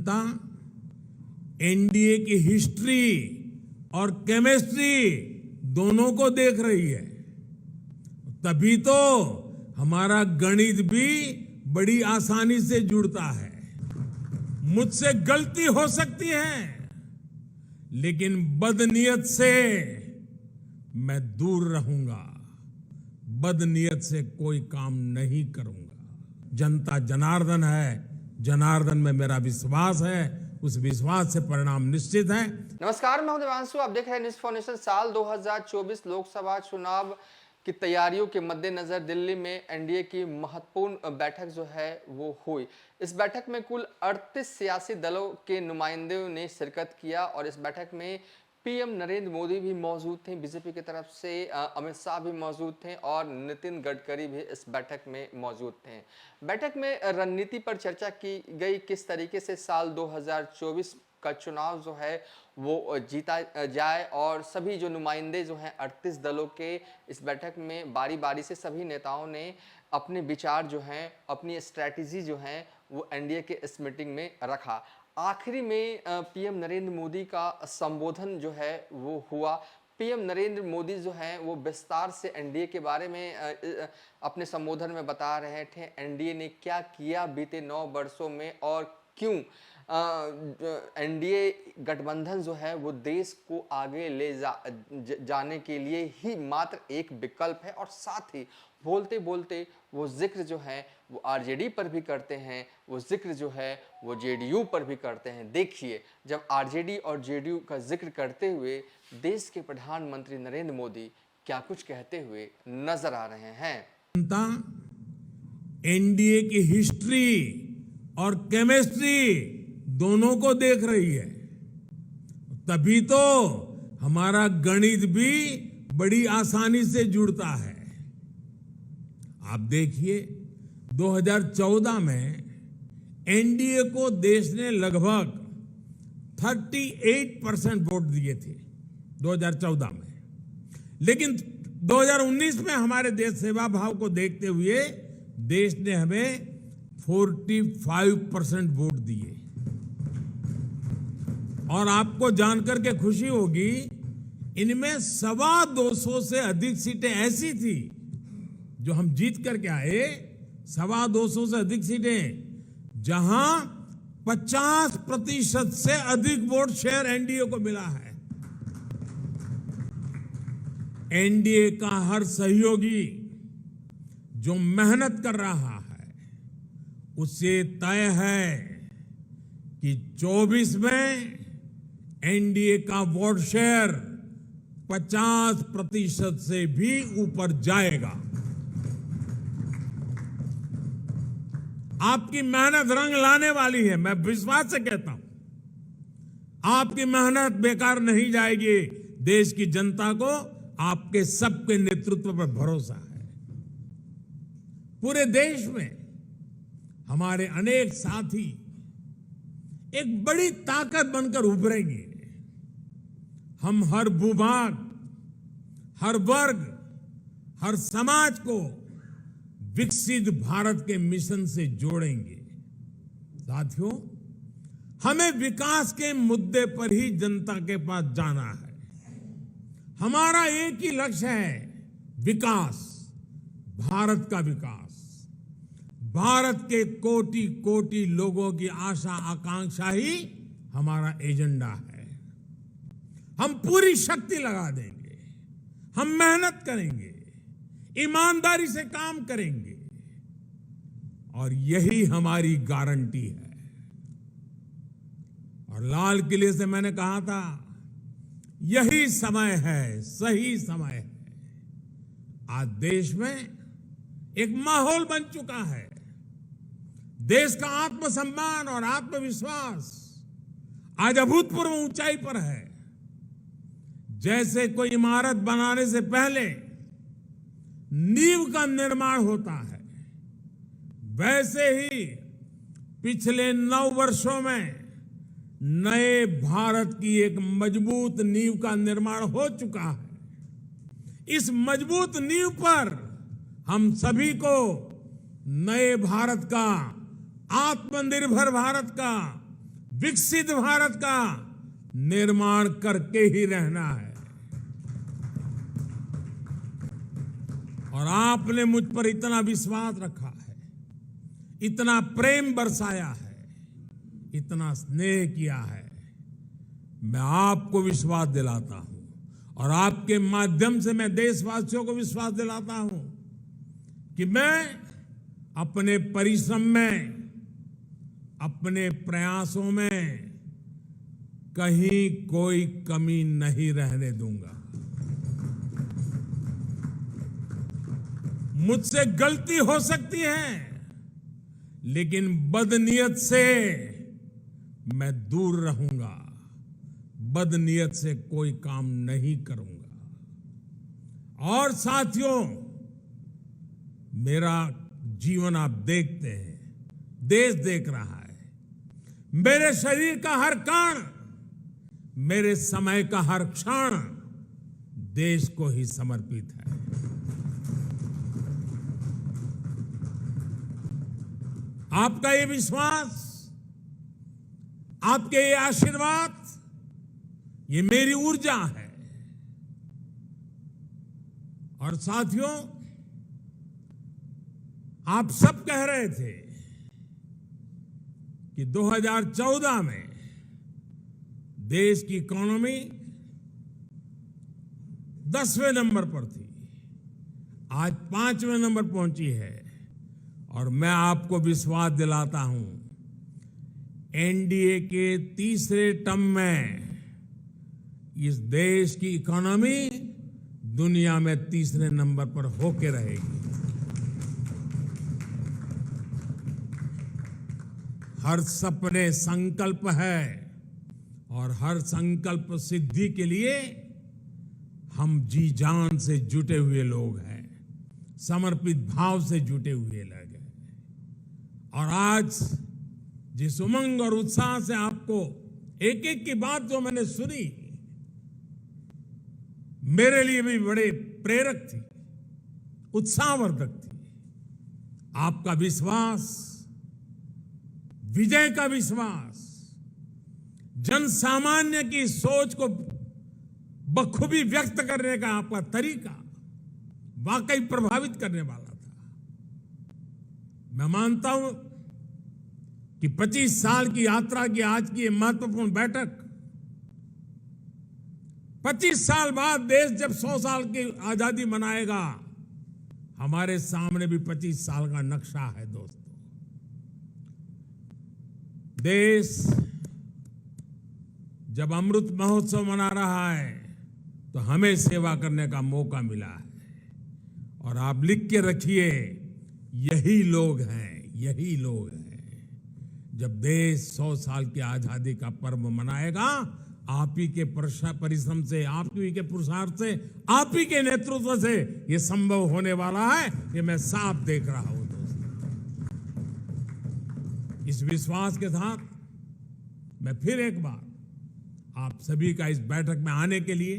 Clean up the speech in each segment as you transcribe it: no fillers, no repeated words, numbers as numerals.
जनता NDA की history और chemistry दोनों को देख रही है। तभी तो हमारा गणित भी बड़ी आसानी से जुड़ता है। मुझसे गलती हो सकती है, लेकिन बदनीयत से मैं दूर रहूंगा। बदनीयत से कोई काम नहीं करूंगा। जनता जनार्दन है, जनार्दन में मेरा विश्वास है, उस विश्वास से परिणाम निश्चित है। नमस्कार, मैं हूं देवांशु, आप देख रहे हैं न्यूज़ फॉर नेशन। साल 2024 लोकसभा चुनाव की तैयारियों के मद्देनजर दिल्ली में एनडीए की महत्वपूर्ण बैठक जो है वो हुई। इस बैठक में कुल 38 सियासी दलों के नुमाइंदों ने शिरकत किया और इस बैठक में पीएम नरेंद्र मोदी भी मौजूद थे, बीजेपी की तरफ से अमित शाह भी मौजूद थे और नितिन गडकरी भी इस बैठक में मौजूद थे। बैठक में रणनीति पर चर्चा की गई, किस तरीके से साल 2024 का चुनाव जो है वो जीता जाए और सभी जो नुमाइंदे जो हैं 38 दलों के इस बैठक में बारी बारी से सभी नेताओं ने अपने विचार जो हैं, अपनी स्ट्रैटेजी जो हैं वो एनडीए के इस मीटिंग में रखा। आखिरी में पीएम नरेंद्र मोदी का संबोधन जो है वो हुआ। पीएम नरेंद्र मोदी जो हैं वो विस्तार से एनडीए के बारे में अपने संबोधन में बता रहे थे। एनडीए ने क्या किया बीते 9 वर्षों में और क्यों एनडीए गठबंधन जो है वो देश को आगे ले जाने के लिए ही मात्र एक विकल्प है। और साथ ही बोलते बोलते वो जिक्र जो है वो आरजेडी पर भी करते हैं, वो जिक्र जो है वो जेडीयू पर भी करते हैं। देखिए, जब आरजेडी और जेडीयू का जिक्र करते हुए देश के प्रधानमंत्री नरेंद्र मोदी क्या कुछ कहते हुए नजर आ रहे हैं। जनता एनडीए की हिस्ट्री और केमिस्ट्री दोनों को देख रही है। तभी तो हमारा गणित भी बड़ी आसानी से जुड़ता है। आप देखिए, 2014 में एनडीए को देश ने लगभग 38% वोट दिए थे 2014 में, लेकिन 2019 में हमारे देश सेवा भाव को देखते हुए देश ने हमें 45% वोट दिए। और आपको जानकर के खुशी होगी, इनमें 225 से अधिक सीटें ऐसी थी जो हम जीत करके आए, 225 से अधिक सीटें जहां 50% से अधिक वोट शेयर एनडीए को मिला है। एनडीए का हर सहयोगी जो मेहनत कर रहा है, उससे तय है कि 24 में एनडीए का वोट शेयर 50% से भी ऊपर जाएगा। आपकी मेहनत रंग लाने वाली है, मैं विश्वास से कहता हूं। आपकी मेहनत बेकार नहीं जाएगी। देश की जनता को आपके सबके नेतृत्व पर भरोसा है। पूरे देश में हमारे अनेक साथी एक बड़ी ताकत बनकर उभरेंगे। हम हर भूभाग, हर वर्ग, हर समाज को विकसित भारत के मिशन से जोड़ेंगे। साथियों, हमें विकास के मुद्दे पर ही जनता के पास जाना है। हमारा एक ही लक्ष्य है, विकास, भारत का विकास। भारत के कोटि कोटि लोगों की आशा आकांक्षा ही हमारा एजेंडा है। हम पूरी शक्ति लगा देंगे, हम मेहनत करेंगे, ईमानदारी से काम करेंगे और यही हमारी गारंटी है। और लाल किले से मैंने कहा था, यही समय है, सही समय है। आज देश में एक माहौल बन चुका है। देश का आत्मसम्मान और आत्मविश्वास आज अभूतपूर्व ऊंचाई पर है। जैसे कोई इमारत बनाने से पहले नींव का निर्माण होता है, वैसे ही पिछले 9 वर्षों में नए भारत की एक मजबूत नींव का निर्माण हो चुका है। इस मजबूत नींव पर हम सभी को नए भारत का, आत्मनिर्भर भारत का, विकसित भारत का निर्माण करके ही रहना है। और आपने मुझ पर इतना विश्वास रखा है, इतना प्रेम बरसाया है, इतना स्नेह किया है। मैं आपको विश्वास दिलाता हूं और आपके माध्यम से मैं देशवासियों को विश्वास दिलाता हूं कि मैं अपने परिश्रम में, अपने प्रयासों में कहीं कोई कमी नहीं रहने दूंगा। मुझसे गलती हो सकती है, लेकिन बदनीयत से मैं दूर रहूंगा, बदनीयत से कोई काम नहीं करूंगा। और साथियों, मेरा जीवन आप देखते हैं, देश देख रहा है, मेरे शरीर का हर कण, मेरे समय का हर क्षण देश को ही समर्पित है। आपका ये विश्वास, आपके ये आशीर्वाद, ये मेरी ऊर्जा है। और साथियों, आप सब कह रहे थे कि 2014 में देश की इकोनॉमी 10वें नंबर पर थी, आज 5वें नंबर पहुंची है। और मैं आपको विश्वास दिलाता हूं, एनडीए के तीसरे टर्म में इस देश की इकोनॉमी दुनिया में तीसरे नंबर पर होके रहेगी। हर सपने संकल्प है और हर संकल्प सिद्धि के लिए हम जी जान से जुटे हुए लोग हैं, समर्पित भाव से जुटे हुए लोग हैं। और आज जिस उमंग और उत्साह से आपको एक एक की बात जो मैंने सुनी, मेरे लिए भी बड़े प्रेरक थी, उत्साहवर्धक थी। आपका विश्वास, विजय का विश्वास, जन सामान्य की सोच को बखूबी व्यक्त करने का आपका तरीका वाकई प्रभावित करने वाला था। मैं मानता हूं कि 25 साल की यात्रा की आज की ये महत्वपूर्ण बैठक, 25 साल बाद देश जब 100 साल की आजादी मनाएगा, हमारे सामने भी 25 साल का नक्शा है। दोस्तों, देश जब अमृत महोत्सव मना रहा है तो हमें सेवा करने का मौका मिला है। और आप लिख के रखिए, यही लोग हैं, यही लोग हैं। जब देश 100 साल की आजादी का पर्व मनाएगा, आप ही के परिश्रम से, आप ही के पुरुषार्थ से, आप ही के नेतृत्व से ये संभव होने वाला है, ये मैं साफ देख रहा हूं। दोस्तों, इस विश्वास के साथ मैं फिर एक बार आप सभी का इस बैठक में आने के लिए,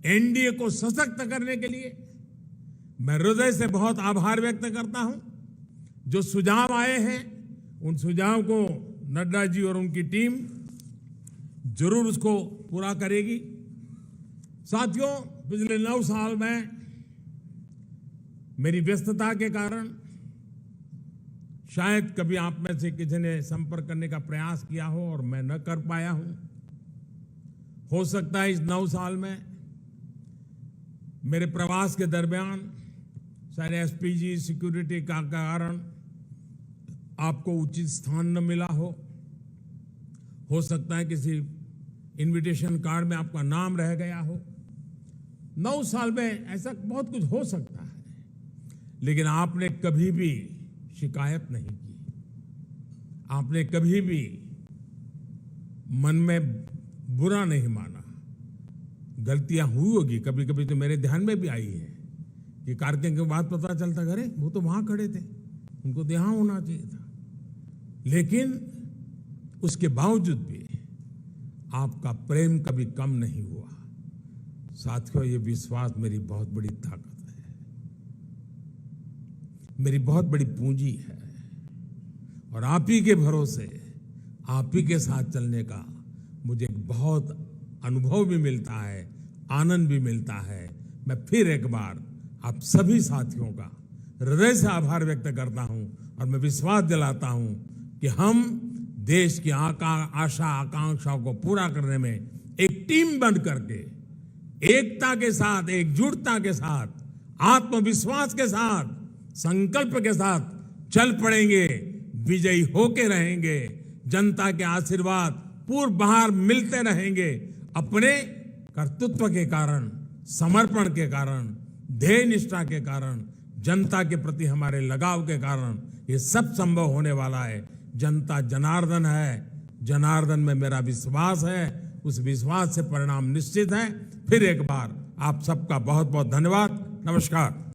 एनडीए को सशक्त करने के लिए मैं हृदय से बहुत आभार व्यक्त करता हूं। जो सुझाव आए हैं, उन सुझाव को नड्डा जी और उनकी टीम जरूर उसको पूरा करेगी। साथियों, पिछले 9 साल में मेरी व्यस्तता के कारण शायद कभी आप में से किसी ने संपर्क करने का प्रयास किया हो और मैं न कर पाया हूं। हो सकता है इस 9 साल में मेरे प्रवास के दरमियान शायद एसपीजी सिक्योरिटी का कारण आपको उचित स्थान न मिला हो सकता है किसी इनविटेशन कार्ड में आपका नाम रह गया हो। 9 साल में ऐसा बहुत कुछ हो सकता है, लेकिन आपने कभी भी शिकायत नहीं की, आपने कभी भी मन में बुरा नहीं माना। गलतियां हुई होगी, कभी कभी तो मेरे ध्यान में भी आई है कि कार्यक्रम के बाद पता चलता, अरे वो तो वहां खड़े थे, उनको तो यहां होना चाहिए था। लेकिन उसके बावजूद भी आपका प्रेम कभी कम नहीं हुआ। साथियों, ये विश्वास मेरी बहुत बड़ी ताकत है, मेरी बहुत बड़ी पूंजी है। और आप ही के भरोसे, आप ही के साथ चलने का मुझे बहुत अनुभव भी मिलता है, आनंद भी मिलता है। मैं फिर एक बार आप सभी साथियों का हृदय से आभार व्यक्त करता हूं और मैं विश्वास दिलाता हूं कि हम देश की आशा आकांक्षाओं को पूरा करने में एक टीम बन करके एकता के साथ, एकजुटता के साथ, आत्मविश्वास के साथ, संकल्प के साथ चल पड़ेंगे, विजयी होके रहेंगे। जनता के आशीर्वाद पूर्व बाहर मिलते रहेंगे। अपने कर्तृत्व के कारण, समर्पण के कारण, ध्येय निष्ठा के कारण, जनता के प्रति हमारे लगाव के कारण ये सब संभव होने वाला है। जनता जनार्दन है, जनार्दन में मेरा विश्वास है, उस विश्वास से परिणाम निश्चित है। फिर एक बार आप सबका बहुत बहुत धन्यवाद। नमस्कार।